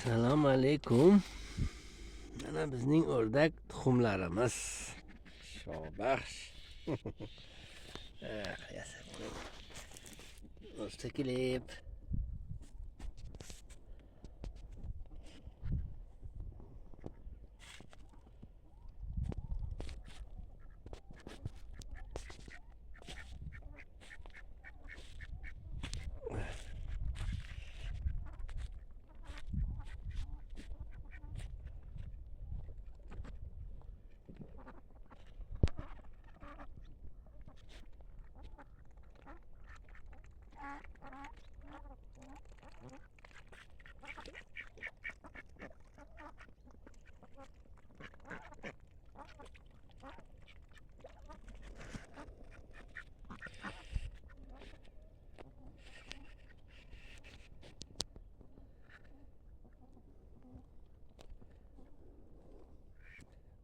Assalomu alaykum. Mana bizning o'rdak tuxumlarimiz. Shobax. Yasab qo'ydim. O'stakilib.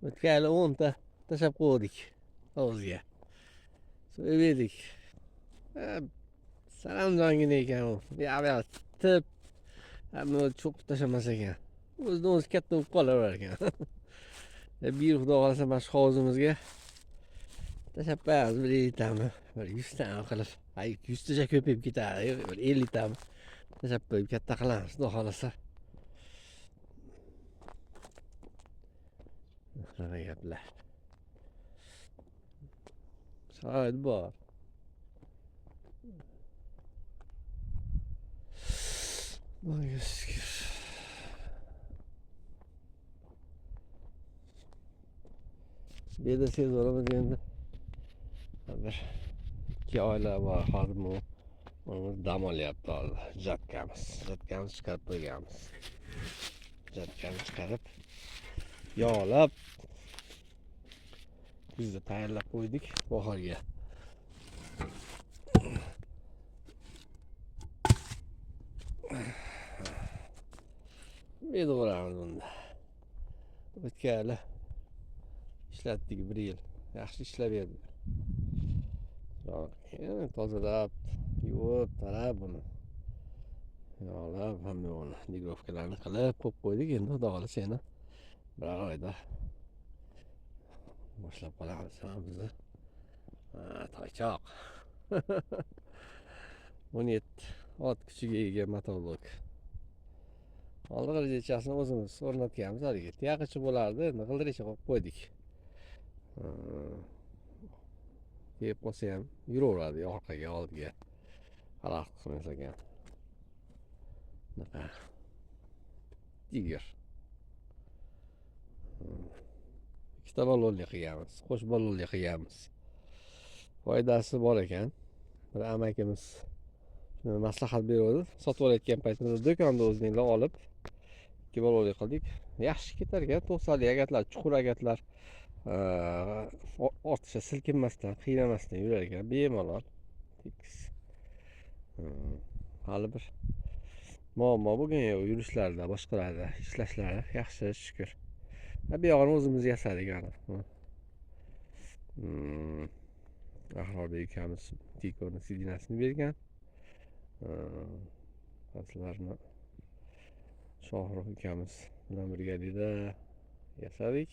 O'tgan 10 ta tashlab qo'ydik hovuzga. So'yib yedik. Salamjongina ekan u. Yo'q, tip. Hamma cho'qib tashlamas ekan. O'zidan o'zi katta bo'lib qolaverar ekan. Bir xudo xolasa mana shu hovuzimizga tashlab qo'yamiz, bir 50 tami, bir 100 tami qilib. 100 tacha ko'payib ketadi, bir 50 tami tashlab qo'yib katta qilamiz, xudo xolasa. Qanaqa gaplar. Shoid bor. Xudoga shukr. Beda sezonimiz endi bir 2 oylar bor hozir bu dam olyapti hozir. Jatkamiz chiqarib qo'yganmiz. Jatkani chiqarib yog'lab kuzda tayyorlab qo'ydik bahorga. Bedoramiz bunda. O'tgan ishlatdik 1 yil. Yaxshi ishlab berdi. Tozalab, yuvib, tarab buni. Yog'lab, hamma buni digrovkalarni qilib qo'yib qo'ydik. Endi xudo xolasa yana bir oyda boshlab qolamiz bizni. Toychoq. 17 ot kuchiga ega motoblok. Oldin g'ildichasini o'zimiz o'rnatganmiz haliga. Tiyaqachi bo'lardi, endi g'ildicha qo'yib qo'ydik. Yeb qolsa ham yuraveradi orqaga, oldiga. Xalaqit qilmas ekan. Bunaqa tiger. 2 balonli qilganmiz, qo'sh balonli qilganmiz. Foydasi bor ekan. Bir amakimiz shuni maslahat berdi. Sotib olayotgan paytimizda do'konda o'zinglar olib 2 balonli qildik. Yaxshi ketar ekan, to'sali agatlar, chuqur agatlar ortiqcha silkinmasdan, qiynamasdan yurar ekan, bemalol. Tekis. Hali bir muammo bo'lgan yo'q yurishlarida, boshqalarda ishlashlari yaxshi shukr. Bu yog'ini o'zimiz yasadik ana. Ahrorbek ukamiz tikoni sidinasini bergan. Aslarni Shohruh ukamiz bilan birgalikda yasadik.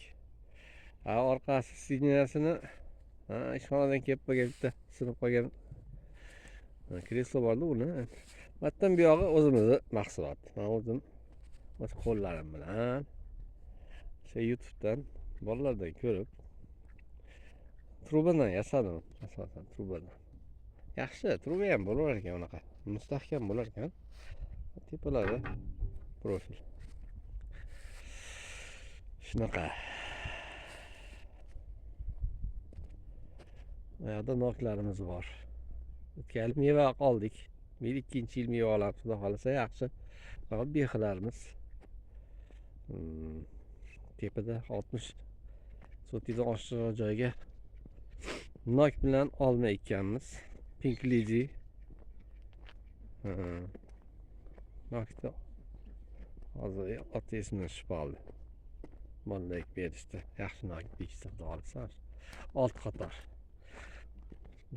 Orqasi sidinasini ishxonadan kelib qolgan bitta sinib qolgan kreslo bordi uni. Matdan bu yog'i o'zimizning mahsulot. Men o'zim o'z qo'llarim bilan YouTube'dan bolalardan ko'rib trubadan yasadim. Asosan trubadan. Yaxshi, truba ham bo'lar ekan unaqa. Mustahkam bo'lar ekan. Tepalari profil. Shunaqa. Bu yerda noklarimiz bor. O'tgan meva qoldik. Bir 2-yil meva olamiz, xudo xolasa yaxshi. Faqat bexilarimiz. Tepada 60 sotidan oshiq joyga nok bilan olma ekkanmiz. Pink Lady. Nokda hozir ot esimdan tushib qoldi. Bolalar berishdi. Yaxshi nok bekitsa xudo xolasa. 6 qator.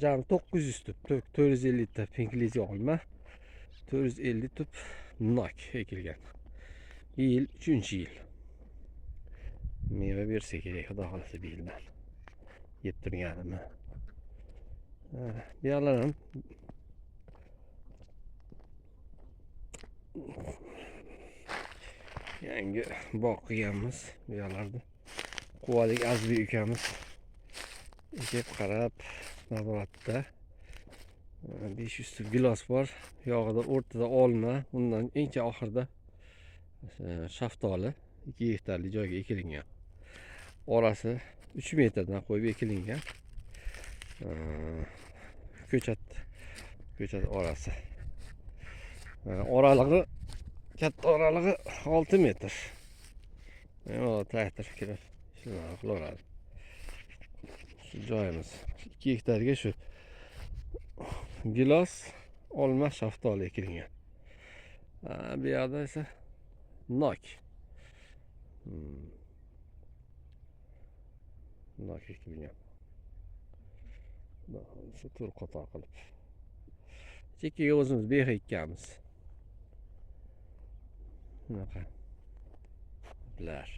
Jami 900 tup, 450 ta Pink Lady olma, 450 tup nok ekilgan. yil 3-yil meva bersa kerak, xudo xohlasa bu yildan yeb turganimni. Bu yoqlar ham yangi bog' qilganmiz. Bu yoqlarda quvalik Azbek ukamiz ekib qarab nazoratda. 500 ta gilos bor. Yog'ida o'rtada olma, undan eng oxirida shaftoli 2 gektarlik joyga ekilingan. Orasi 3 metrdan qo'yib ekilingan. Ko'chat orasi. Oralig'i katta oralig'i 6 metr. Mana traktor kirib shuni qilaveradi. Shu joyimiz 2 gektarga shu gilos, olma, shaftoli ekilingan. Bu yoqda esa nok. Nok ekilgan. Shu tur qator qilib. Chekkaga o'zimiz beha ekkanmiz. Bunaqa. Bular.